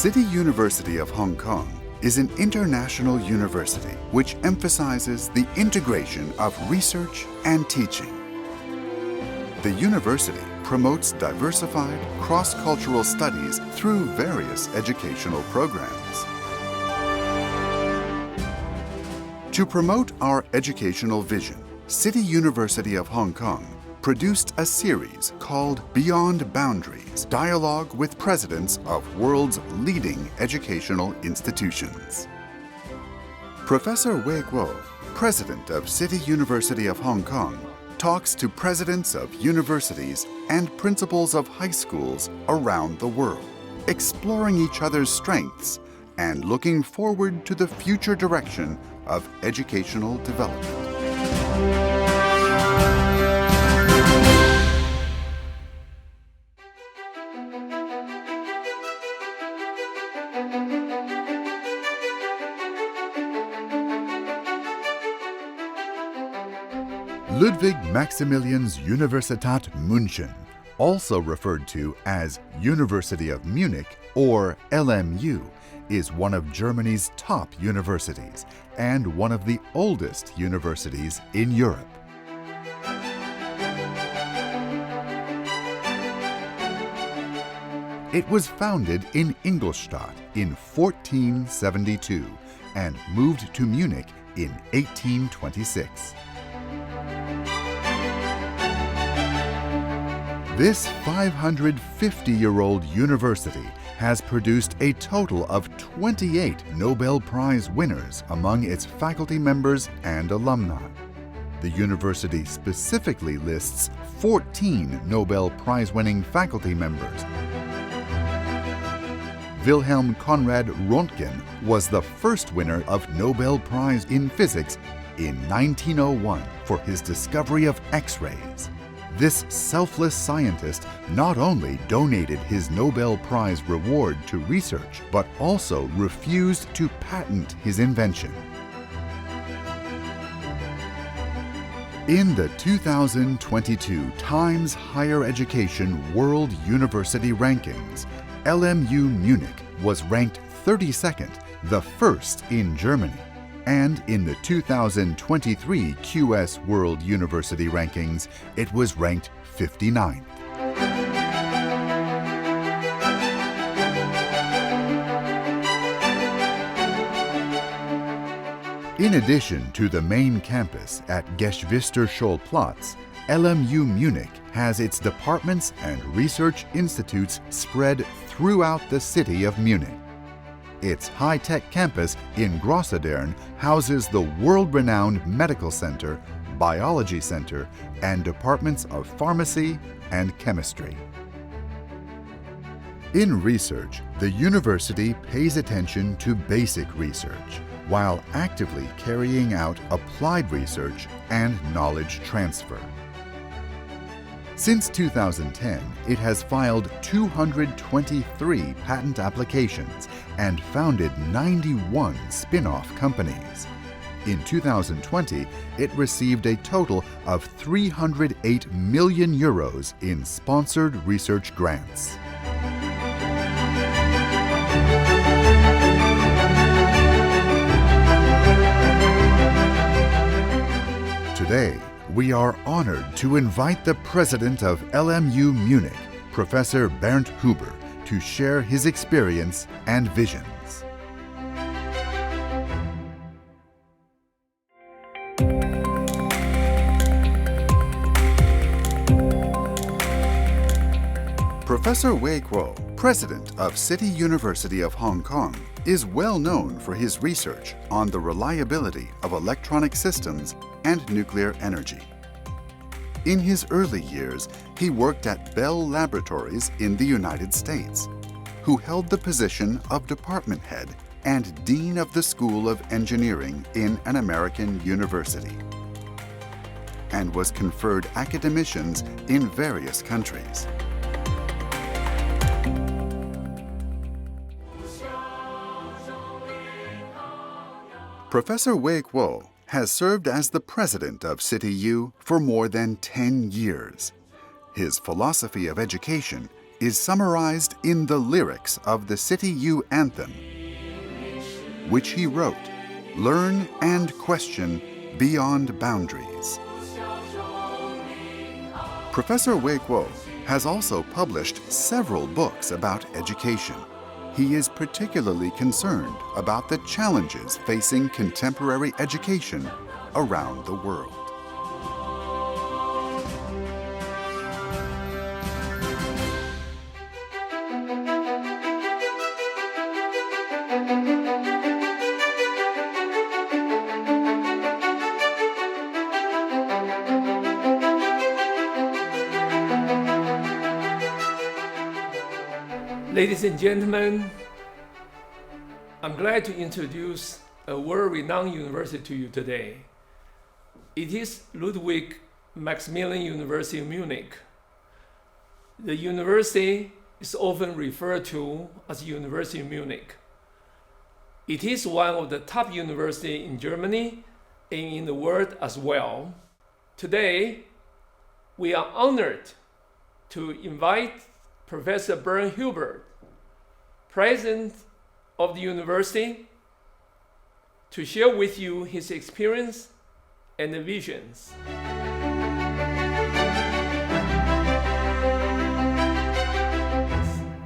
City University of Hong Kong is an international university which emphasizes the integration of research and teaching. The university promotes diversified, cross-cultural studies through various educational programs. To promote our educational vision, City University of Hong Kong produced a series called Beyond Boundaries, Dialogue with Presidents of World's Leading Educational Institutions. Professor Wei Guo, President of City University of Hong Kong, talks to presidents of universities and principals of high schools around the world, exploring each other's strengths and looking forward to the future direction of educational development. Ludwig-Maximilians-Universität München, also referred to as University of Munich or LMU, is one of Germany's top universities and one of the oldest universities in Europe. It was founded in Ingolstadt in 1472 and moved to Munich in 1826. This 550-year-old university has produced a total of 28 Nobel Prize winners among its faculty members and alumni. The university specifically lists 14 Nobel Prize-winning faculty members. Wilhelm Conrad Röntgen was the first winner of Nobel Prize in Physics in 1901 for his discovery of X-rays. This selfless scientist not only donated his Nobel Prize reward to research, but also refused to patent his invention. In the 2022 Times Higher Education World University Rankings, LMU Munich was ranked 32nd, the first in Germany. And in the 2023 QS World University Rankings, it was ranked 59th. In addition to the main campus at Geschwister-Scholl-Platz, LMU Munich has its departments and research institutes spread throughout the city of Munich. Its high-tech campus in Grossadern houses the world-renowned Medical Center, Biology Center, and departments of Pharmacy and Chemistry. In research, the university pays attention to basic research, while actively carrying out applied research and knowledge transfer. Since 2010, it has filed 223 patent applications and founded 91 spin-off companies. In 2020, it received a total of 308 million euros in sponsored research grants. Today, we are honored to invite the president of LMU Munich, Professor Bernd Huber, to share his experience and visions. Professor Wei Guo, president of City University of Hong Kong, is well known for his research on the reliability of electronic systems and nuclear energy. In his early years, he worked at Bell Laboratories in the United States, who held the position of department head and dean of the School of Engineering in an American university, and was conferred academicians in various countries. Professor Wei Guo has served as the president of CityU for more than 10 years. His philosophy of education is summarized in the lyrics of the CityU anthem, which he wrote, "Learn and question beyond boundaries." Professor Wei Guo has also published several books about education. He is particularly concerned about the challenges facing contemporary education around the world. Ladies and gentlemen, I'm glad to introduce a world-renowned university to you today. It is Ludwig-Maximilians-Universität Munich. The university is often referred to as University of Munich. It is one of the top universities in Germany and in the world as well. Today, we are honored to invite Professor Bernd Hubert, President of the university, to share with you his experience and visions.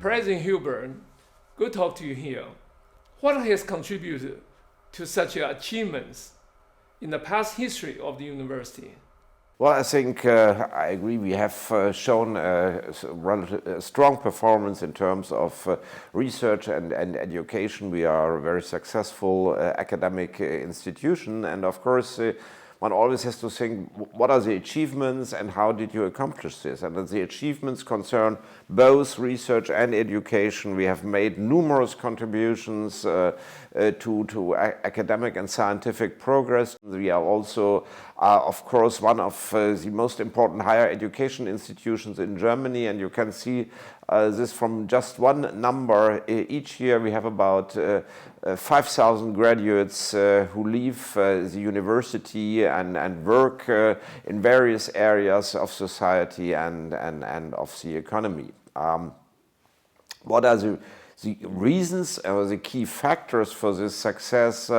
President Hubert, good to talk to you here. What has contributed to such achievements in the past history of the university? Well, I think I agree. We have shown a strong performance in terms of research and education. We are a very successful academic institution, and of course, one always has to think, what are the achievements and how did you accomplish this? And the achievements concern both research and education. We have made numerous contributions to academic and scientific progress. We are also, of course, one of the most important higher education institutions in Germany, and you can see this from just one number. Each year we have about 5,000 graduates who leave the university and work in various areas of society and of the economy. What are the reasons or the key factors for this success?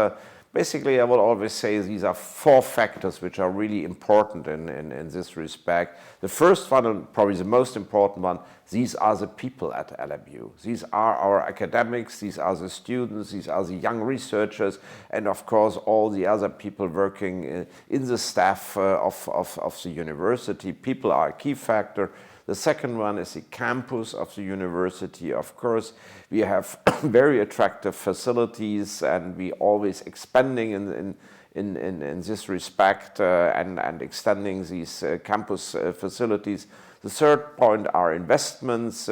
Basically, I would always say these are four factors which are really important in this respect. The first one, and probably the most important one, these are the people at LMU. These are our academics, these are the students, these are the young researchers, and of course all the other people working in the staff of the university. People are a key factor. The second one is the campus of the university. Of course, we have very attractive facilities, and we always expanding in this respect and extending these campus facilities. The third point are investments.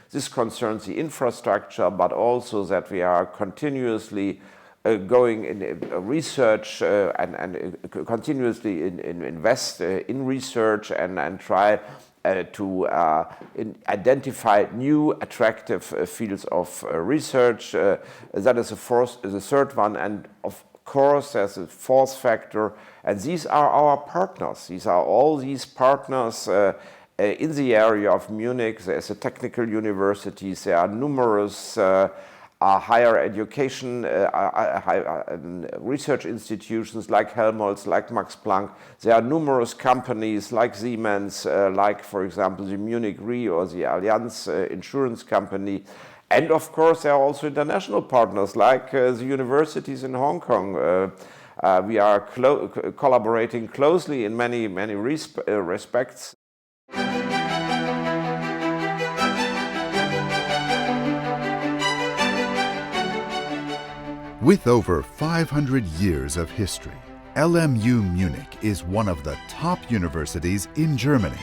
This concerns the infrastructure, but also that we are continuously going in research and continuously invest in research and try to identify new attractive fields of research. That is the third one, and of course there's a fourth factor, and these are our partners. These are all these partners in the area of Munich. There's a technical universities, there are numerous higher education research institutions like Helmholtz, like Max Planck. There are numerous companies like Siemens, like, for example, the Munich Re or the Allianz insurance company. And of course, there are also international partners like the universities in Hong Kong. We are collaborating closely in many respects. With over 500 years of history, LMU Munich is one of the top universities in Germany.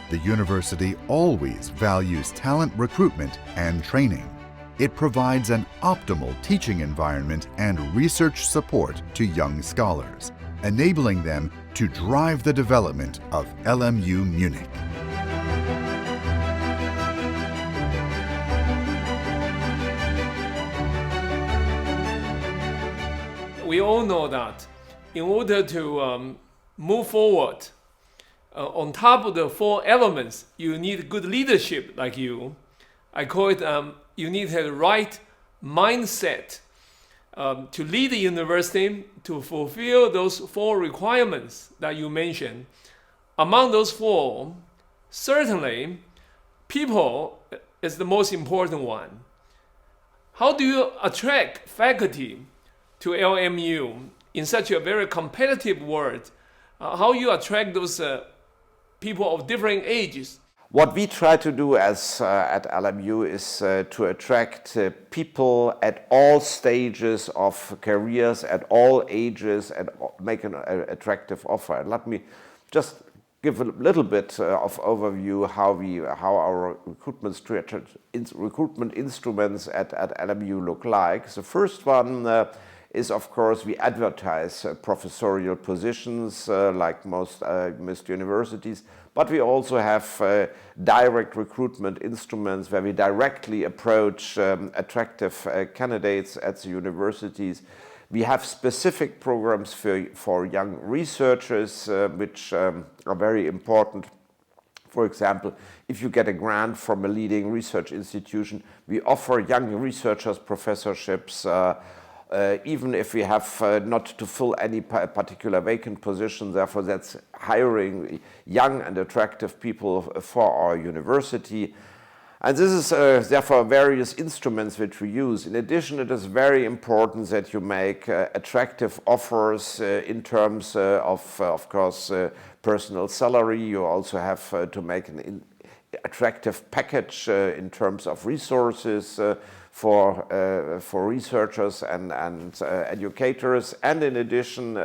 The university always values talent recruitment and training. It provides an optimal teaching environment and research support to young scholars, enabling them to drive the development of LMU Munich. We all know that in order to move forward on top of the 4 elements, you need good leadership like you. I call it you need to have the right mindset to lead the university to fulfill those 4 requirements that you mentioned. Among those 4, certainly, people is the most important one. How do you attract faculty to LMU in such a very competitive world? How you attract those people of different ages? What we try to do as at LMU is to attract people at all stages of careers, at all ages, and make an attractive offer. And let me just give a little bit of overview how our recruitment instruments at LMU look like. The first one is, of course, we advertise professorial positions like most universities, but we also have direct recruitment instruments where we directly approach attractive candidates at the universities. We have specific programs for young researchers, which are very important. For example, if you get a grant from a leading research institution, we offer young researchers professorships, even if we have not to fill any particular vacant position. Therefore, that's hiring young and attractive people for our university. And this is therefore various instruments which we use. In addition, it is very important that you make attractive offers in terms of course, personal salary. You also have to make an attractive package in terms of resources for researchers and educators. And in addition,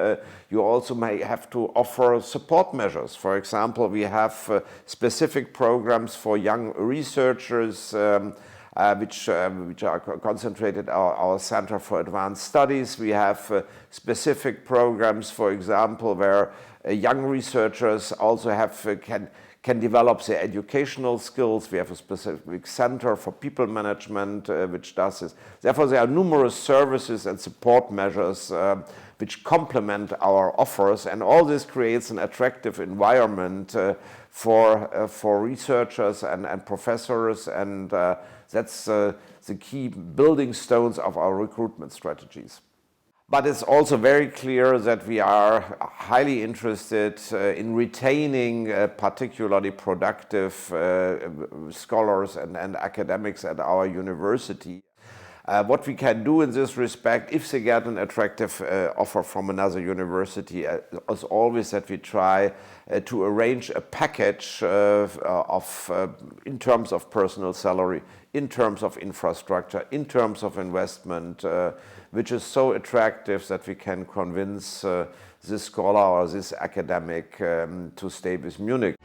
you also may have to offer support measures. For example, we have specific programs for young researchers which are concentrated at our Center for Advanced Studies. We have specific programs, for example, where young researchers also can develop their educational skills. We have a specific center for people management which does this. Therefore, there are numerous services and support measures which complement our offers, and all this creates an attractive environment for researchers and professors, and that's the key building stones of our recruitment strategies. But it's also very clear that we are highly interested in retaining particularly productive scholars and academics at our university. What we can do in this respect, if they get an attractive offer from another university, is always that we try to arrange a package in terms of personal salary, in terms of infrastructure, in terms of investment, which is so attractive that we can convince this scholar or this academic to stay with Munich.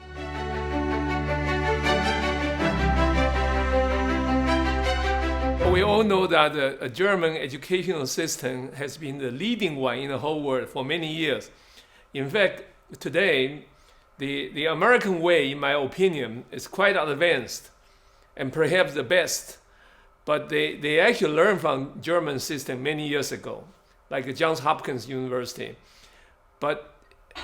We all know that a German educational system has been the leading one in the whole world for many years. In fact, today, the American way, in my opinion, is quite advanced and perhaps the best. But they actually learned from German system many years ago, like Johns Hopkins University. But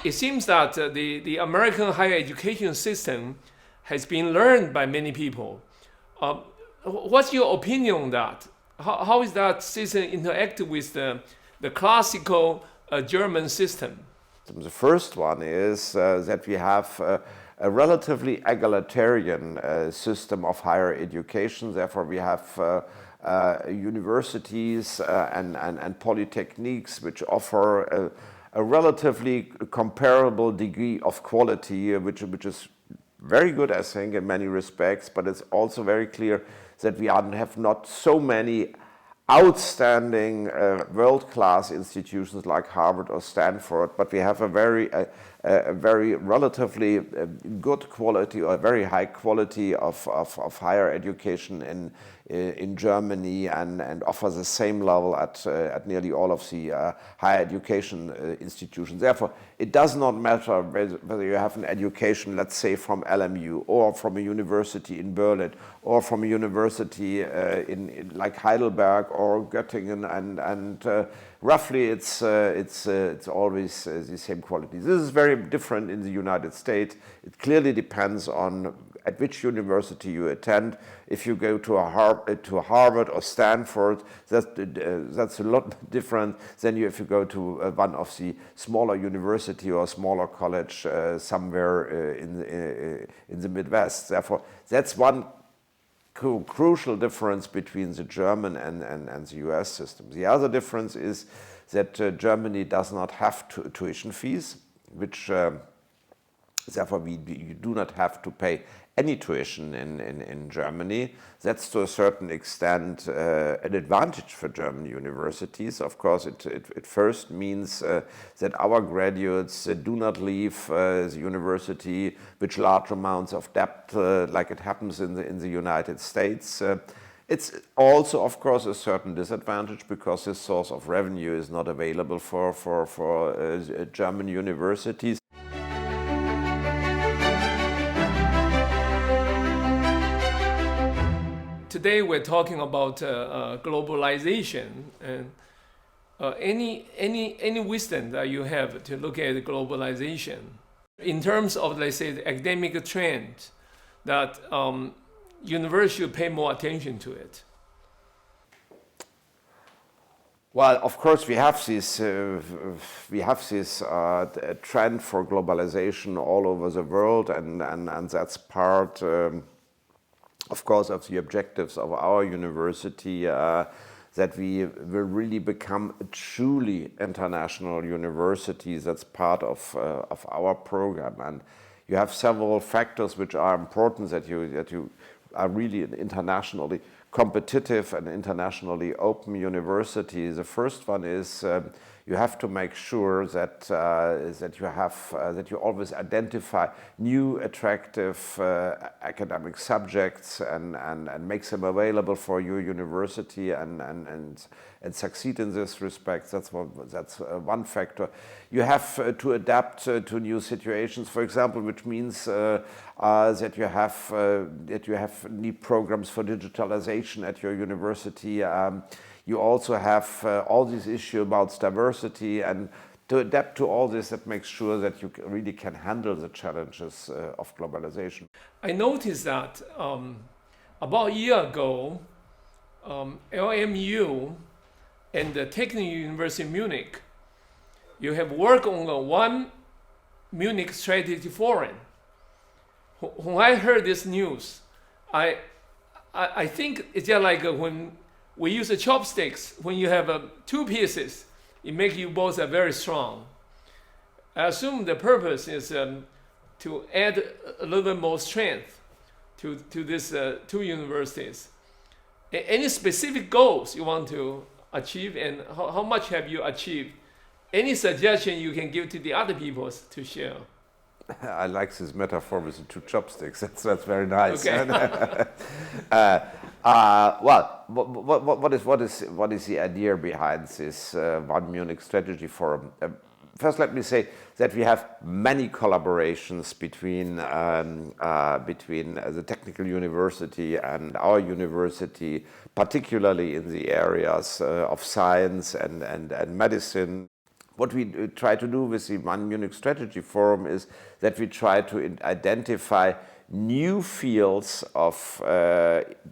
it seems that the American higher education system has been learned by many people. What's your opinion on that? How is that system interact with the classical German system? The first one is that we have a relatively egalitarian system of higher education. Therefore, we have universities and polytechniques which offer a relatively comparable degree of quality, which is very good, I think, in many respects. But it's also very clear that we have not so many outstanding world-class institutions like Harvard or Stanford, but we have a very relatively good quality or very high quality of higher education in Germany and offer the same level at nearly all of the higher education institutions. Therefore, it does not matter whether you have an education, let's say, from LMU or from a university in Berlin or from a university in like Heidelberg or Göttingen, and roughly it's always the same quality. This is very different in the United States. It clearly depends on at which university you attend. If you go to Harvard or Stanford, that's a lot different than if you go to one of the smaller university or smaller college somewhere in the Midwest. Therefore, that's one crucial difference between the German and the US system. The other difference is that Germany does not have tuition fees, which therefore you do not have to pay any tuition in Germany. That's to a certain extent an advantage for German universities. Of course, it first means that our graduates do not leave the university with large amounts of debt like it happens in the United States. It's also, of course, a certain disadvantage because this source of revenue is not available for German universities. Today we're talking about globalization, and any wisdom that you have to look at globalization in terms of, let's say, the academic trend that universities should pay more attention to it. Well, of course, we have this trend for globalization all over the world, and that's part. Of course, of the objectives of our university, that we will really become a truly international university. That's part of our program, and you have several factors which are important that you are really an internationally competitive and internationally open university. The first one is you have to make sure that you always identify new attractive academic subjects and make them available for your university and succeed in this respect. That's one factor. You have to adapt to new situations, for example, which means that you have need programs for digitalization at your university. You also have all these issues about diversity, and to adapt to all this, that makes sure that you really can handle the challenges of globalization. I noticed that about a year ago, LMU and the Technical University of Munich, you have worked on one Munich Strategy Forum. When I heard this news, I think it's just like when we use the chopsticks. When you have two pieces, it makes you both very strong. I assume the purpose is to add a little bit more strength to these two universities. Any specific goals you want to achieve, and how much have you achieved? Any suggestion you can give to the other people to share? I like this metaphor with the two chopsticks. That's very nice. Okay. Well, what is the idea behind this One Munich Strategy Forum? First, let me say that we have many collaborations between the technical university and our university, particularly in the areas of science and medicine. What we try to do with the One Munich Strategy Forum is that we try to identify new fields of,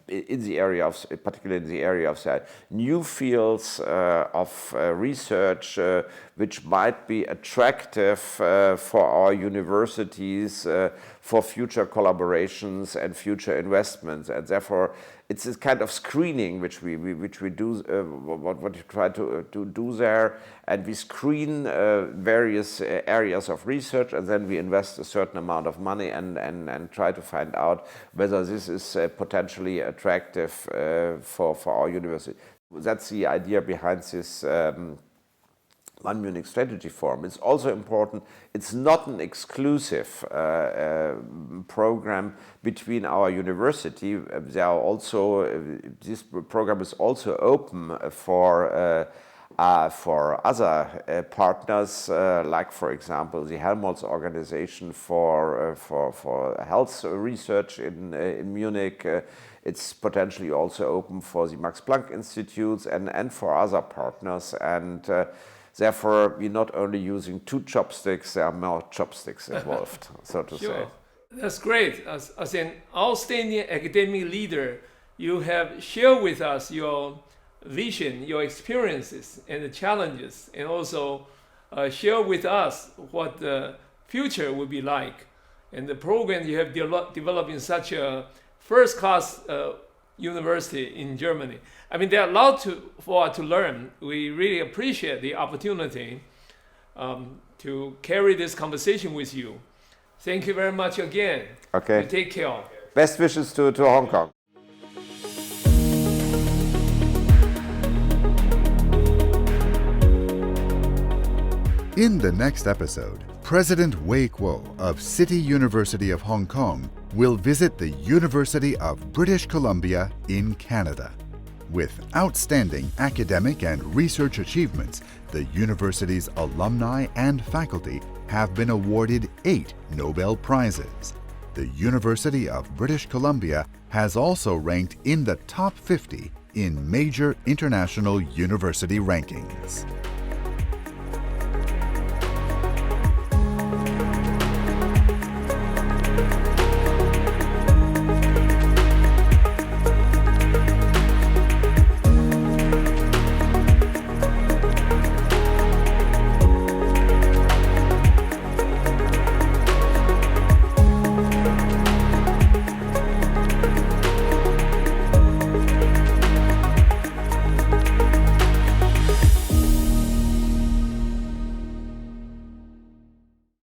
in the area of, particularly in the area of science, new fields of research which might be attractive for our universities for future collaborations and future investments, and therefore it's this kind of screening which we do, what we try to do there, and we screen various areas of research, and then we invest a certain amount of money and try to find out whether this is potentially attractive for our university. That's the idea behind this One Munich Strategy Forum. It's also important, it's not an exclusive program between our university. There are also, this program is also open for other partners, like for example the Helmholtz organization for health research in Munich. It's potentially also open for the Max Planck Institutes and for other partners. And therefore, we're not only using two chopsticks, there are more chopsticks involved, so to say. That's great. As an outstanding academic leader, you have shared with us your vision, your experiences and the challenges, and also share with us what the future will be like. And the program you have developed in such a first-class university in Germany. I mean, there are a lot for us to learn. We really appreciate the opportunity to carry this conversation with you. Thank you very much again. Okay. You take care. Best wishes to Hong Kong. In the next episode, President Wei Kuo of City University of Hong Kong will visit the University of British Columbia in Canada. With outstanding academic and research achievements, the university's alumni and faculty have been awarded 8 Nobel Prizes. The University of British Columbia has also ranked in the top 50 in major international university rankings.